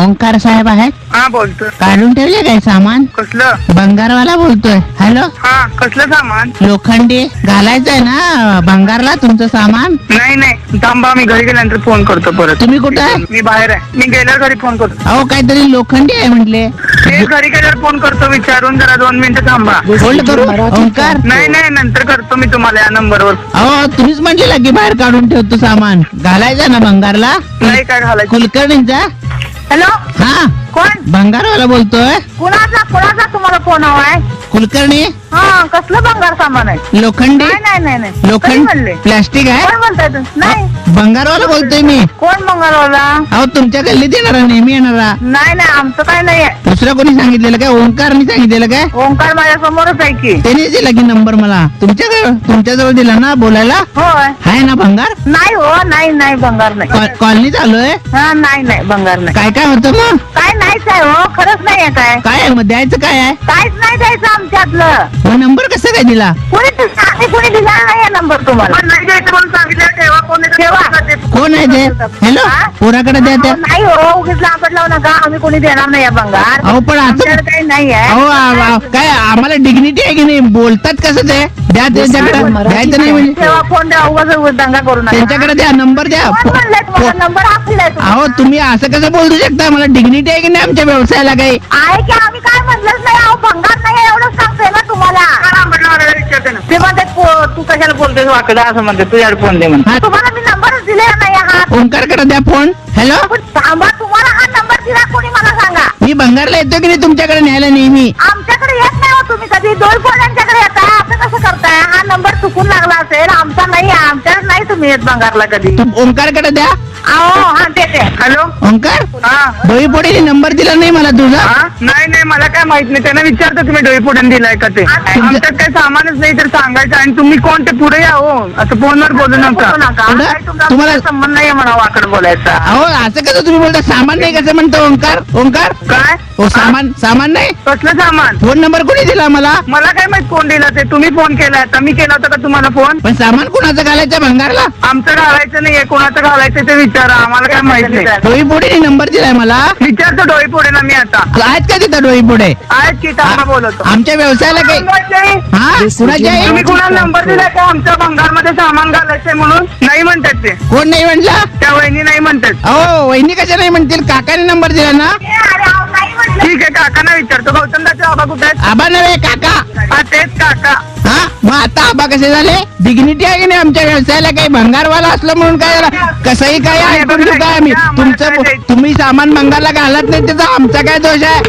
ओंकार साहेब आहेत? हा बोलतोय. काढून ठेवले काय सामान? कसलं? भंगारवाला बोलतोय. हॅलो, हा कसलं सामान? लोखंडी घालायचंय ना भंगारला तुमचं सामान? नाही नाही थांबा, मी घरी गेल्यानंतर फोन करतो परत. तुम्ही कुठं आहे? मी बाहेर आहे. मी गेल्यावर घरी फोन करतो. अहो काहीतरी लोखंडी आहे म्हटले. मी घरी गेल्यावर फोन करतो, विचारून जरा 2 मिनिटं थांबा. होल्ड करू ओंकार? नाही नाही नंतर करतो मी तुम्हाला या नंबरवर. अहो तुम्हीच म्हटलेला की बाहेर काढून ठेवतो सामान. घालायचं ना भंगारला? नाही काय घालायचं. कुलकर्णींचा? हॅलो, हा कोण? भंगारवाला बोलतोय. कुणाचा तुम्हाला फोन हवाय? कुलकर्णी हा, कसलं भंगार सामान आहे? लोखंडी? नाही कधी लोखंड म्हणले? प्लास्टिक आहे? कोण बोलताय तुम्ही? नाही, भंगारवाला बोलतोय मी. कोण भंगारवाला? अहो तुमच्या गल्लीत येणारा, नेहमी येणारा. नाही आमचं काय नाहीये. दुसरं कोणी सांगितलेलं काय? ओंकारनी सांगितलेलं काय? ओंकार माझ्या समोरच आहे की. त्यानेच दिला की नंबर मला. तुमच्याजवळ दिला ना बोलायला? होय. आहे ना भंगार? नाही हो, नाही भंगार नाही. कॉलनी चालू आहे? हा, नाही भंगार नाही. काय काय होतं मग? काय नाहीच आहे हो, खरंच नाहीये. काय काय आहे मग? द्यायचं काय आहे? काहीच नाही द्यायचं आमच्यातलं. मग नंबर कसं काय दिला? कोणी दिला नाही नंबर तुम्हाला. पण नाही द्यायचं म्हणून सांगितलं. ठेवा फोन. कोण आहे ते? हॅलो, पोराकडे द्या त्या. नाही हो, उगीच लांबट लावू नका. आम्ही कोणी देणार नाही या भंगार. अहो पण असं आमच्याकडे काही नाही आहे. अहो काय आम्हाला डिग्निटी आहे की नाही? बोलतात कसं ते? द्या त्यांच्याकडे. द्यायचं नाही म्हणजे? तेव्हा फोन द्या, उगाच दंगा करू नका. त्यांच्याकडे द्या, नंबर द्या. कोण म्हणलंय तुम्हाला? नंबर आपला आहे अहो तुम्हाला. तुम्ही असं कसं बोलू शकता? मला डिग्निटी आहे की नाही आमच्या व्यवसायाला काही? आहे की आम्ही काय म्हणलंच नाही. अहो भंगार नाही एवढं सांगतोय ना तुम्हाला. ते म्हणते तू कशाला बोलतेस वाकडा असं म्हणते. तुझ्याकडे फोन दे म्हणते. हा, तुम्हाला मी नंबरच दिलेला नाही हा. ओंकारकडे द्या फोन. हॅलो, पण थांबा, तुम्हाला हा नंबर दिला कोणी मला सांगा. मी भंगारला येतो की नाही तुमच्याकडे न्यायला नेहमी? आमच्याकडे येत नाही हो तुम्ही कधी. यांच्याकडे येता. असं कसं करताय? हा नंबर चुकून लागला असेल. आमचा नाही, आमच्याकडे नाही तुम्ही येत भंगारला कधी. ओंकारकडे द्या. अहो हा देते. हॅलो. ओंकार, हा डोईपोडीने नंबर दिला नाही मला तुझा. हा? नाही मला काय माहित नाही. त्यांना विचारतो तुम्ही डोई पुढे दिलाय का ते. आमच्यात काही सामानच नाही तर सांगायचं. आणि तुम्ही कोण ते पुढे या हो. असं फोनवर बोलू नका. तुम्हाला संबंध नाही म्हणा वाकड बोलायचा. अहो असं कसं तुम्ही बोलता? सामान नाही कसं म्हणतो ओंकार? काय? हो सामान नाही. कसलं सामान? फोन नंबर कोणी दिला मला? मला काय माहित कोण दिला ते. तुम्ही फोन केलाय आता. मी केला होता का तुम्हाला फोन? पण सामान कोणाचं घालायचं भंगारला? आमचं घालायचं नाहीये. कोणाचं घालायचं ते विचारा. आम्हाला काय माहित नाही. डोईपोडीने नंबर दिलाय मला. विचारतो डोई पुढे ना मी आता. आहेत का तिथं डोईपोडे? आहेत की थांबा बोलतो. आमच्या व्यवसायाला काही हा कुणाच्या आहे? तुम्ही कुणाला नंबर दिलाय का आमच्या भंगारमध्ये सामान घालायचंय म्हणून? नाही म्हणतात ते. कोण नाही म्हटला? त्या वहिनी नाही म्हणतात. अहो वहिनी कशा नाही म्हणतील? काकाने नंबर दिला ना. ठीक आहे काकांना विचारतो. गौतमदाचे आबा कुठे आहेत? आबा नव्हे काका. हा तेच काका. हा मग आता आबा कसे झाले? डिग्निटी आहे की नाही आमच्या व्यवसायाला? काही भंगारवाला असलं म्हणून काय झालं? कसंही काय ऐकून घेऊ काय आम्ही? तुम्ही सामान भंगारला घालत नाही त्याचा आमचा काय दोष आहे?